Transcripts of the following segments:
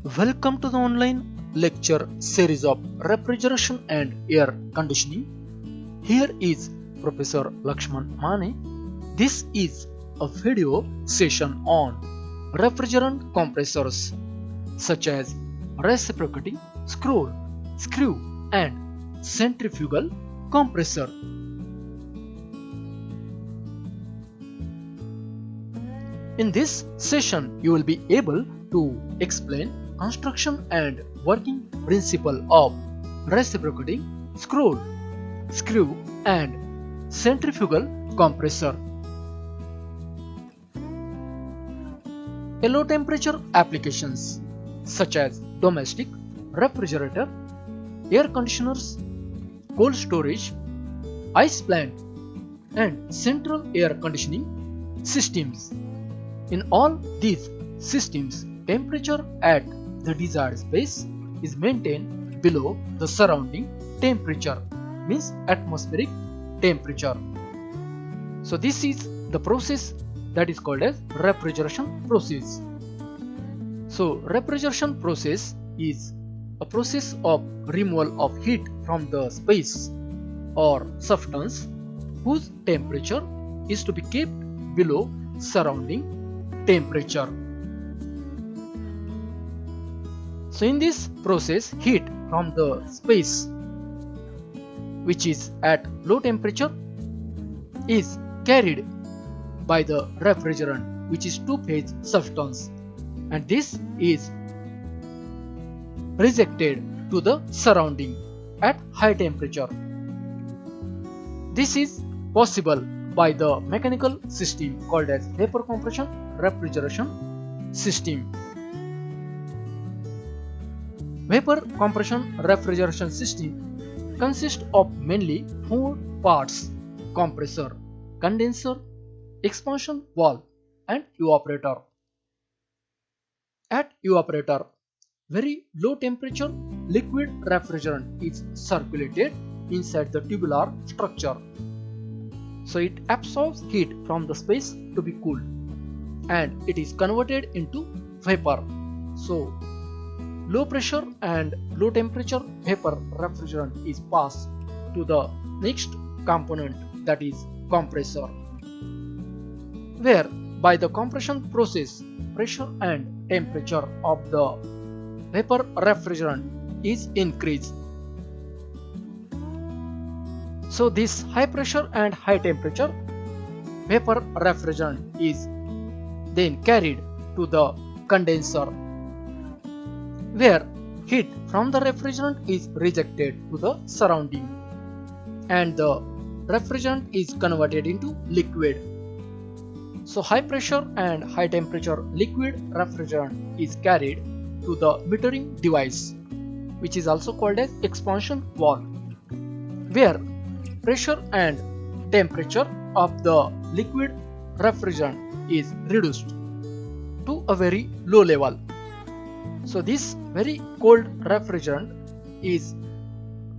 Welcome to the online lecture series of refrigeration and air conditioning. Here is Professor Lakshman Mane. This is a video session on refrigerant compressors such as reciprocating, screw and centrifugal compressor. In this session, you will be able to explain construction and working principle of reciprocating, screw and centrifugal compressor. Low temperature applications such as domestic, refrigerator, air conditioners, cold storage, ice plant and central air conditioning systems. In all these systems, temperature at the desired space is maintained below the surrounding temperature, means atmospheric temperature. So this is the process that is called as refrigeration process. So refrigeration process is a process of removal of heat from the space or substance whose temperature is to be kept below surrounding temperature. So in this process, heat from the space which is at low temperature is carried by the refrigerant, which is two-phase substance, and this is rejected to the surrounding at high temperature. This is possible by the mechanical system called as vapor compression refrigeration system. Vapor compression refrigeration system consists of mainly four parts: compressor, condenser, expansion valve and evaporator. At evaporator, very low temperature liquid refrigerant is circulated inside the tubular structure. So it absorbs heat from the space to be cooled and it is converted into vapor. So low pressure and low temperature vapor refrigerant is passed to the next component, that is compressor, where by the compression process pressure and temperature of the vapor refrigerant is increased. So this high pressure and high temperature vapor refrigerant is then carried to the condenser, where heat from the refrigerant is rejected to the surrounding and the refrigerant is converted into liquid. So high pressure and high temperature liquid refrigerant is carried to the metering device, which is also called as expansion valve, where pressure and temperature of the liquid refrigerant is reduced to a very low level. So this very cold refrigerant is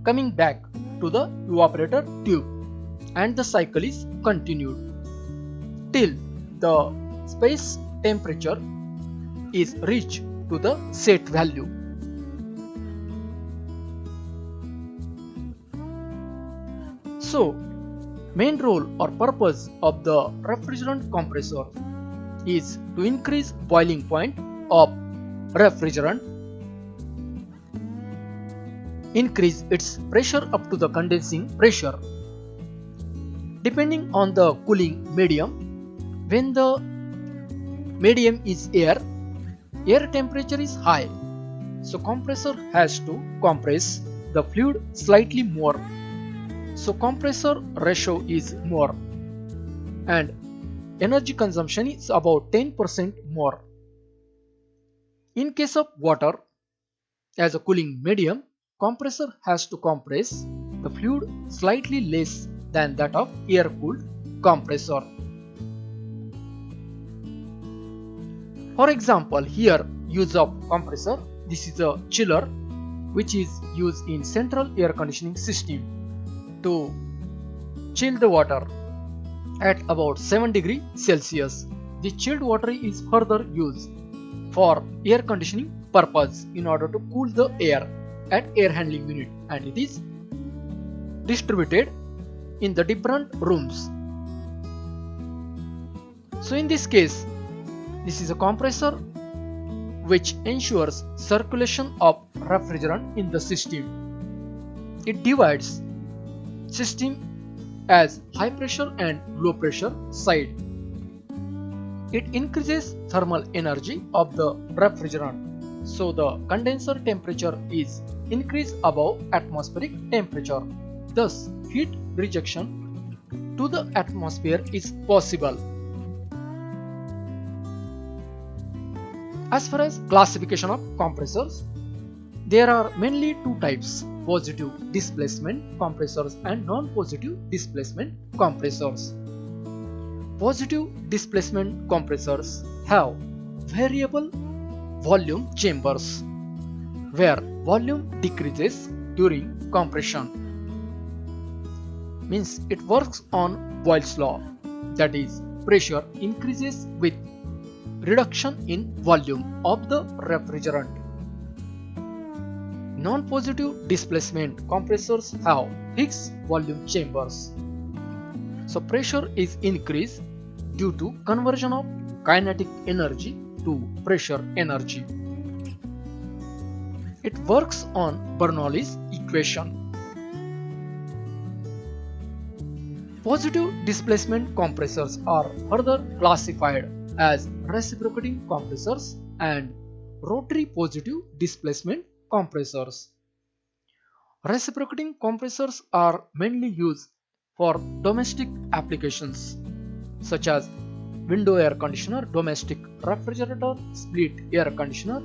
coming back to the evaporator tube and the cycle is continued till the space temperature is reached to the set value. So main role or purpose of the refrigerant compressor is to increase boiling point of refrigerant, increase its pressure up to the condensing pressure. Depending on the cooling medium, when the medium is air temperature is high, so compressor has to compress the fluid slightly more. So compressor ratio is more and energy consumption is about 10% more. In case of water, as a cooling medium, compressor has to compress the fluid slightly less than that of air-cooled compressor. For example, here use of compressor, this is a chiller which is used in central air conditioning system to chill the water at about 7 degrees Celsius. The chilled water is further used for air conditioning purpose in order to cool the air at air handling unit, and it is distributed in the different rooms. So in this case, this is a compressor which ensures circulation of refrigerant in the system. It divides system as high pressure and low pressure side. It increases thermal energy of the refrigerant, so the condenser temperature is increased above atmospheric temperature. Thus, heat rejection to the atmosphere is possible. As far as classification of compressors, there are mainly two types: positive displacement compressors and non-positive displacement compressors. Positive displacement compressors have variable volume chambers where volume decreases during compression. Means it works on Boyle's law, that is, pressure increases with reduction in volume of the refrigerant. Non-positive displacement compressors have fixed volume chambers, so pressure is increased due to conversion of kinetic energy to pressure energy. It works on Bernoulli's equation. Positive displacement compressors are further classified as reciprocating compressors and rotary positive displacement compressors. Reciprocating compressors are mainly used for domestic applications such as window air conditioner, domestic refrigerator, split air conditioner.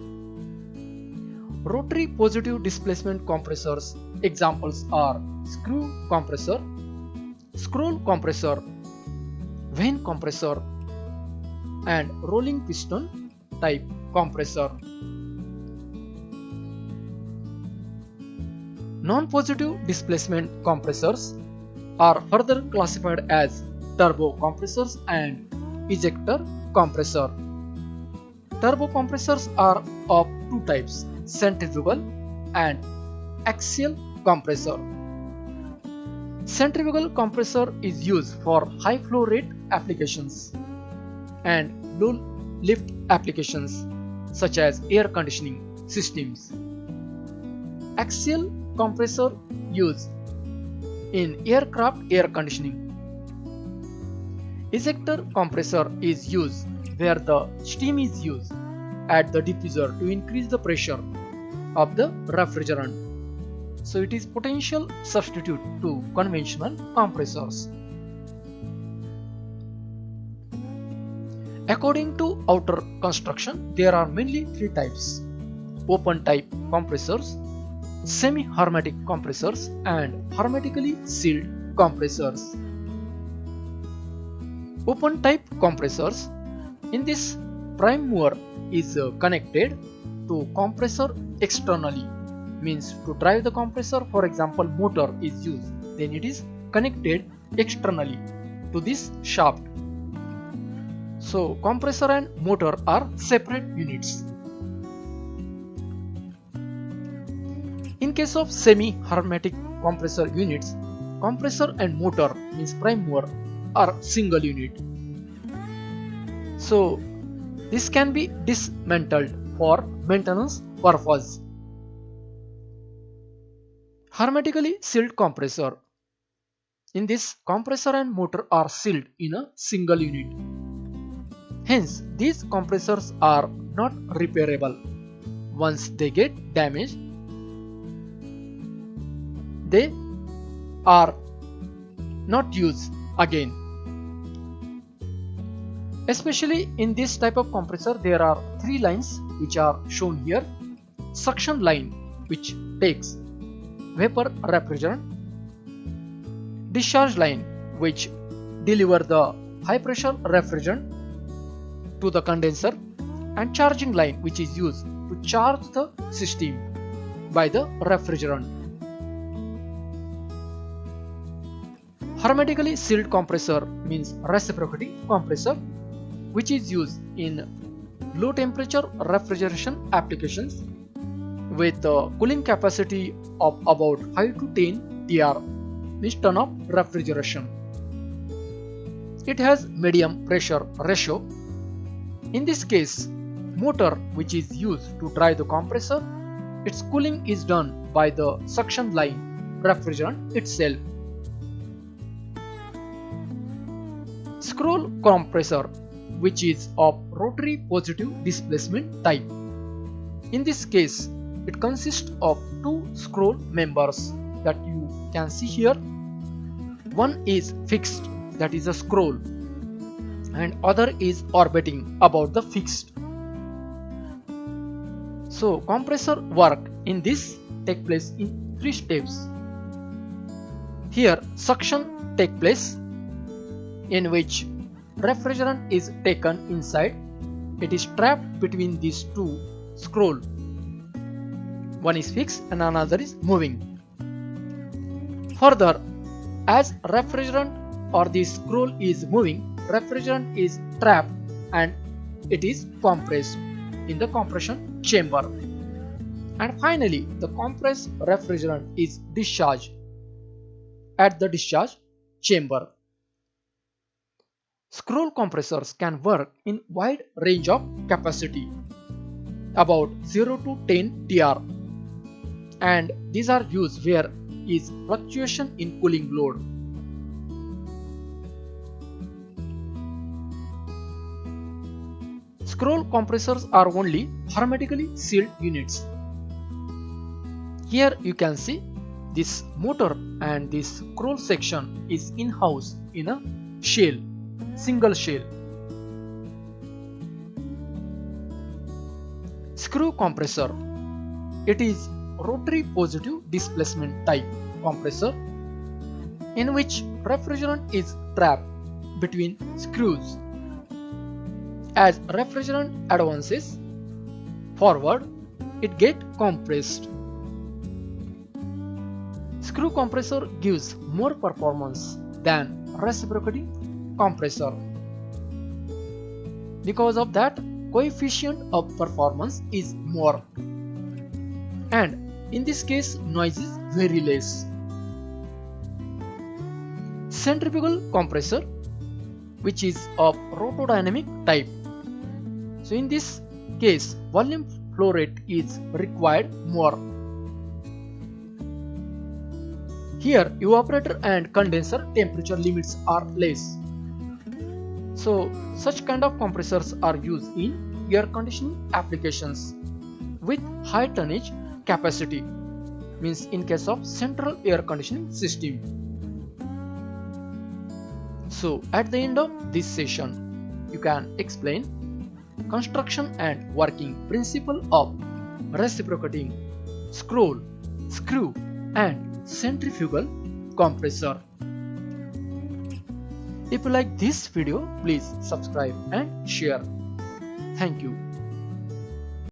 Rotary positive displacement compressors examples are screw compressor, scroll compressor, vane compressor, and rolling piston type compressor. Non-positive displacement compressors are further classified as turbo compressors and ejector compressor. Turbo compressors are of two types: centrifugal and axial compressor. Centrifugal compressor is used for high flow rate applications and low lift applications such as air conditioning systems. Axial compressor used in aircraft air conditioning. Ejector compressor is used where the steam is used at the diffuser to increase the pressure of the refrigerant. So it is potential substitute to conventional compressors. According to outer construction, there are mainly three types: open type compressors, semi-hermetic compressors, and hermetically sealed compressors. Open type compressors, in this prime mover is connected to compressor externally, means to drive the compressor, for example motor is used, then it is connected externally to this shaft. So compressor and motor are separate units. In case of semi-hermetic compressor units, compressor and motor, means prime mover, are single unit. So this can be dismantled for maintenance purpose. Hermetically sealed compressor. In this, compressor and motor are sealed in a single unit. Hence, these compressors are not repairable. Once they get damaged, they are not used again. Especially in this type of compressor, there are three lines which are shown here. Suction line, which takes vapor refrigerant, discharge line, which deliver the high pressure refrigerant to the condenser, and charging line, which is used to charge the system by the refrigerant. Hermetically sealed compressor means reciprocating compressor, which is used in low temperature refrigeration applications with a cooling capacity of about 5 to 10 TR means ton of refrigeration. It has medium pressure ratio. In this case, motor which is used to drive the compressor, its cooling is done by the suction line refrigerant itself. Scroll compressor, which is of rotary positive displacement type. In this case, it consists of two scroll members that you can see here. One is fixed, that is a scroll, and other is orbiting about the fixed. So compressor work in this take place in 3 steps. Here suction take place, in which refrigerant is taken inside. It is trapped between these two scroll. One is fixed and another is moving. Further, as refrigerant or the scroll is moving, refrigerant is trapped and it is compressed in the compression chamber. And finally, the compressed refrigerant is discharged at the discharge chamber. Scroll compressors can work in wide range of capacity, about 0 to 10 TR, and these are used where is fluctuation in cooling load. Scroll compressors are only hermetically sealed units. Here you can see this motor and this scroll section is in-house in a shell, single shell. Screw compressor. It is rotary positive displacement type compressor in which refrigerant is trapped between screws. As refrigerant advances forward, it gets compressed. Screw compressor gives more performance than reciprocating compressor. Because of that, coefficient of performance is more, and in this case noise is very less. Centrifugal compressor, which is of rotodynamic type. So in this case, volume flow rate is required more. Here evaporator and condenser temperature limits are less. So such kind of compressors are used in air conditioning applications with high tonnage capacity, means in case of central air conditioning system. So at the end of this session, you can explain construction and working principle of reciprocating, scroll, screw and centrifugal compressor. If you like this video, please subscribe and share. Thank you.